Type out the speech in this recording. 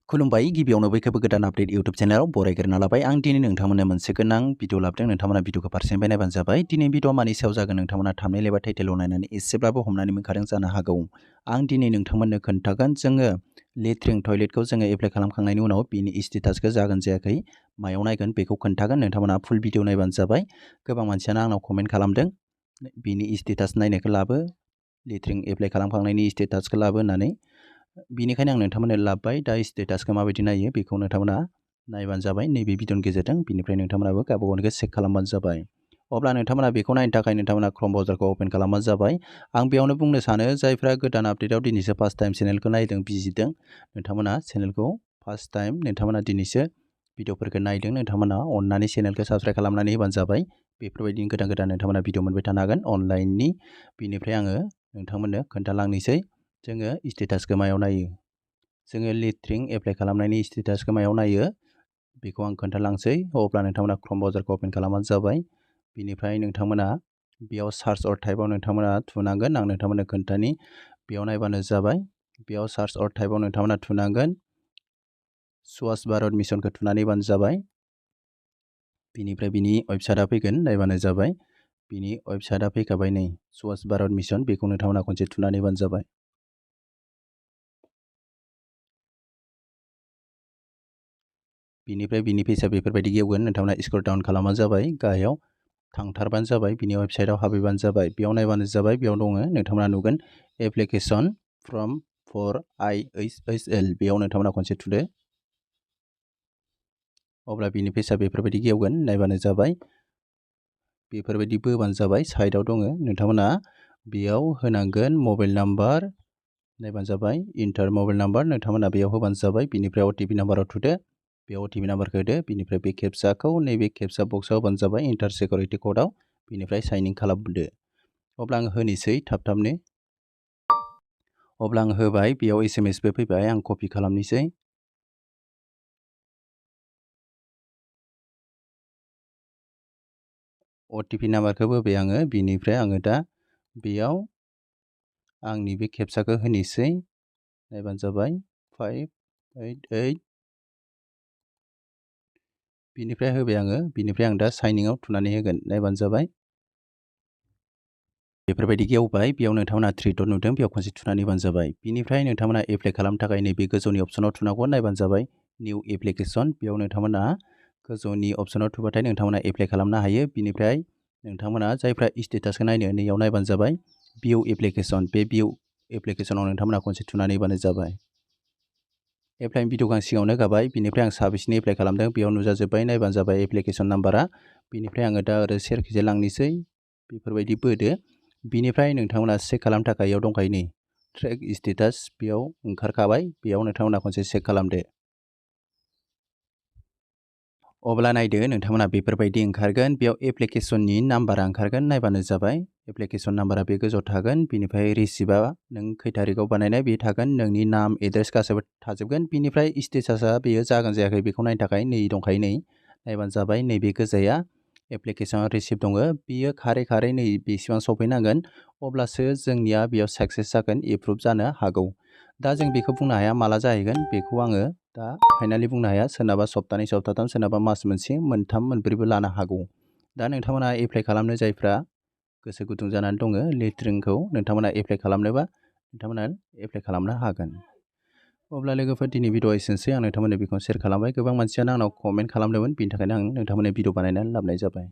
खुलुमबाय गिबियावनो बयखौबो गोदान आपडेट इउट्यूब चेनेलाव बरायग्रोना लाबाय। आं दिनै नोंथांमोननो मोनसे गोनां भिडिअ लाबोदों। नोंथांमोना भिडिअखौ फारसेनिफ्राय नायबानो जाबाय। दिनै भिडिअआ मानि सायाव जागोन नोंथांमोना थाम्बनेल एबा टाइटेलाव नायनानै एसेब्लाबो हमनानै मोनखादों जानो हागौ। आं दिनै नोंथांमोननो खोन्थागोन जोङो लेट्रिन टयलेटखौ जोङो एप्लाइ खालामखांनायनि उनाव बिनि स्टेटासखौ जागोन जायाखै मायाव नायगोन बेखौ खोन्थागोन। नोंथांमोना फुल भिडिअ नायबानो जाबाय। गोबां मानसियानो आंनाव कमेन्ट खालामदों बिनि स्टेटास नायनायखौ लाबो, लेट्रिन एप्लाइ खालामखांनायनि स्टेटासखौ लाबो होननानै। बिनिखायनो आं नोंथांमोननो लाबोबाय। दा स्टेटासखौ माबायदि नायो बेखौ नोंथांमोना नायबानो जाबाय नैबे भिडिअनि गेजेरजों। बिनिफ्राय नोंथांमोनाबो गावबा गावनिखौ चेक खालामबानो जाबाय। अब्ला नोंथांमोना बेखौ नायनो थाखाय नोंथांमोना क्रोम ब्राउजारखौ अपेन खालामबानो जाबाय। आं बेयावनो बुंनो सानो जायफ्रा गोदान आपडेटआव दिनैसो फार्स्ट टाइम चेनेलखौ नायदों बिजिरदों, नोंथांमोना चेनेलखौ फार्स्ट टाइम नोंथांमोना दिनैसो भिडिअफोरखौ नायदों, नोंथांमोना अननानै चेनेलखौ साबस्क्राइब खालामनानै होबानो जाबाय। बेफोरबायदिनो गोदान गोदान नोंथांमोना भिडिअ मोनबाय थानो हागोन अनलाइननि। बिनिफ्राय आङो नोंथांमोननो खोन्थालांनोसै जोङो स्टेटासखौ मायाव नायो। जोङो लेट्रिन एप्लाइ खालामनायनि स्टेटासखौ मायाव नायो बेखौ आं खोन्थालांसै। अब्ला नोंथांमोना क्रोम ब्राउजारखौ अपेन खालामबानो जाबाय। बिनिफ्राय नोंथांमोना बेयाव सार्च अर टाइपआव नोंथांमोना थुनांगोन। आं नोंथांमोननो खोन्थानि बेयाव नायबानो जाबाय। बेयाव सार्च अर टाइपआव नोंथांमोना थुनांगोन। स्वच्छ भारत मिशनखौ थुनानै होबानो जाबाय। बिनिफ्राय बिनि वेबसाइटआ फैगोन, नायबानो जाबाय। बिनि वेबसाइटआ फैखाबाय नै स्वच्छ भारत मिशन, बेखौ नोंथांमोना खनसे थुनानै होबानो जाबाय। बिनिफ्राय बिनि पेजआ बेफोरबायदि गेवगोन। नोंथांमोना स्क्रल डाउन खालामबानो जाबाय, गाहायाव थांथारबानो जाबाय, बिनि वेबसाइटआव हाबहैबानो जाबाय। बेयाव नायबानो जाबाय। बेयाव दङ नोंथांमोना नुगोन एप्लिकेसन फ्रम फर IHHL, बेयाव नोंथांमोना खनसे थुदो। अब्ला बिनि पेजआ बेफोरबायदि गेवगोन, नायबानो जाबाय। बेफोरबायदि बोबानो जाबाय। साइडआव दङ नोंथांमोना बेयाव होनांगोन मबाइल नाम्बार, नायबानो जाबाय। इन्टार मबाइल नाम्बार नोंथांमोना बेयाव होबानो जाबाय। बिनिफ्राय OTP नाम्बाराव थुदो, बे OTP नाम्बारखौ होदो। बिनिफ्राय बे केपचाखौ नैबे केपचा बक्सआव होबानो जाबाय, इन्टार सिकिउरिटि क'डआव। बिनिफ्राय साइन इन खालामदो। अब्ला आं होनोसै थाब-थाबनो। अब्ला आं होबाय, बेयाव SMS बो फैबाय, आं कपि खालामनोसै। OTP नाम्बारखौबो होबाय आङो। बिनिफ्राय आङो दा बेयाव आंनि बे केपचाखौ होनोसै, नायबानो जाबाय 588। बिनिफ्राय होबाय आङो। बिनिफ्राय आं दा साइनिंआव थुनानै होगोन, नायबानो जाबाय। बेफोरबायदि गेवबाय। बेयाव नोंथांमोना थ्रि डट नुदों, बेयाव खनसे थुनानै होबानो जाबाय। बिनिफ्राय नोंथांमोना एप्लाइ खालामनो थाखाय नैबे गोजौनि अपसनाव थुनांगौ, नायबानो जाबाय निउ एप्लिकेसन। बेयाव नोंथांमोना गोजौनि अपसनाव थुबाथाय नोंथांमोना एप्लाइ खालामनो हायो। बिनिफ्राय नोंथांमोना जायफ्रा स्टेटासखौ नायनो नैयाव नायबानो जाबाय भिउ एप्लिकेसन, बे भिउ एप्लिकेसनाव नोंथांमोना खनसे थुनानै होबानो जाबाय। एप्लाइनि भिडिअखौ आं सिगाङावनो होखाबाय। बिनिफ्राय आं साबेसेनि एप्लाइ खालामदों बेयाव नुजाजोब्बाय, नायबानो जाबाय एप्लिकेसन नाम्बारा। बिनिफ्राय आङो दा ओरै सेरखिजाय लांनोसै, बेफोरबायदि बोदो। बिनिफ्राय नोंथांमोना चेक खालामनो थाखाय इयाव दंखायो नै ट्रेक स्टेटास, बेयाव ओंखारखाबाय। बेयाव नोंथांमोना खनसे चेक खालामदो। अब्ला नायदो नोंथांमोना बेफोरबायदि ओंखारगोन। बेयाव एप्लिकेसननि नाम्बारा ओंखारगोन, नायबानो जाबाय। एप्लिकेसन नाम्बारा बे गोजौआव थागोन। बिनिफ्राय रिसिप्टआ नों खै थारिखआव बानायनाय बे थागोन, नोंनि नाम एड्रेस गासैबो थाजोबगोन। बिनिफ्राय स्टेटासआ बेयो जागोन जायाखै बेखौ नायनो थाखाय नै दंखायो, नै नायबानो जाबाय। नैबे गोजाया एप्लिकेसनाव रिसिप्ट दङ, बियो खारै खारै नै बेसेबां सफैनांगोन, अब्लासो जोंनिया बेयाव साक्सेस जागोन, एप्रुभ जानो हागौ। दा जों बेखौ बुंनो हाया माला जाहैगोन, बेखौ आङो दा फाइनालि बुंनो हाया। सोरनाबा सप्तानै सप्ताथाम, सोरनाबा मास मोनसे मोनथाम मोनब्रैबो लानो हागौ। दा नोंथांमोना एप्लाइ खालामनो जायफ्रा गोसो गुदुं जानानै दङ लेट्रिनखौ नोंथांमोना एप्लाइ खालामनोबा नोंथांमोना एप्लाइ खालामनो हागोन। अब्ला लोगोफोर दिनै भिडिअ एसेनोसै। आं नोंथांमोननो बेखौ शेयार खालामबाय। गोबां मानसियानो आंनाव कमेन्ट खालामदोंमोन, बिनि थाखायनो आं नोंथांमोननो भिडिअ बानायनानै लाबोनाय जाबाय।